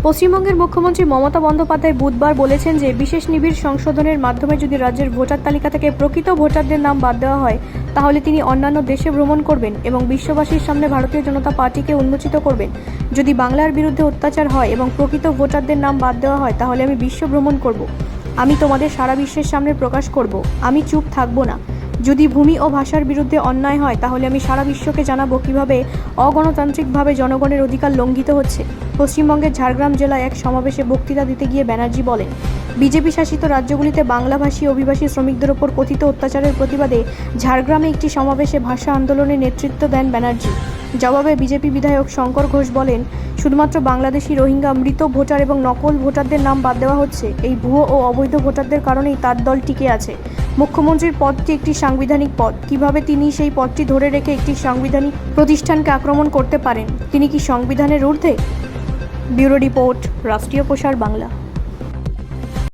পশ্চিমবঙ্গের মুখ্যমন্ত্রী মমতা বন্দ্যোপাধ্যায় বুধবার বলেছেন যে বিশেষ নিবিড় সংশোধনের মাধ্যমে যদি রাজ্যের ভোটার তালিকা থেকে প্রকৃত ভোটারদের নাম বাদ দেওয়া হয় তাহলে তিনি অন্যান্য দেশে ভ্রমণ করবেন এবং বিশ্ববাসীর সামনে ভারতীয় জনতা পার্টিকে উন্মোচিত করবেন। যদি বাংলার বিরুদ্ধে অত্যাচার হয় এবং প্রকৃত ভোটারদের নাম বাদ দেওয়া হয় তাহলে আমি বিশ্ব ভ্রমণ করব। আমি তোমাদের সারা বিশ্বের সামনে প্রকাশ করব। আমি চুপ থাকবো না। যদি ভূমি ও ভাষার বিরুদ্ধে অন্যায় হয় তাহলে আমি সারা বিশ্বকে জানাবো কিভাবে অগণতান্ত্রিকভাবে জনগণের অধিকার লঙ্ঘিত হচ্ছে। পশ্চিমবঙ্গের ঝাড়গ্রাম জেলায় এক সমাবেশে বক্তৃতা দিতে গিয়ে ব্যানার্জি বলেন, বিজেপি শাসিত রাজ্যগুলিতে বাংলাভাষী অভিবাসী শ্রমিকদের ওপর কথিত অত্যাচারের প্রতিবাদে ঝাড়গ্রামে একটি সমাবেশে ভাষা আন্দোলনের নেতৃত্ব দেন ব্যানার্জি। জবাবে বিজেপি বিধায়ক শঙ্কর ঘোষ বলেন, শুধুমাত্র বাংলাদেশি রোহিঙ্গা মৃত ভোটার এবং নকল ভোটারদের নাম বাদ দেওয়া হচ্ছে। এই ভুয়ো ও অবৈধ ভোটারদের কারণেই তার দল টিকে আছে। মুখ্যমন্ত্রীর পদটি একটি সাংবিধানিক পদ। কিভাবে তিনি সেই পদটি ধরে রেখে একটি সাংবিধানিক প্রতিষ্ঠানকে আক্রমণ করতে পারেন? তিনি কি সংবিধানের ঊর্ধ্বে? ব্যুরো রিপোর্ট, রাষ্ট্রীয় প্রসার বাংলা।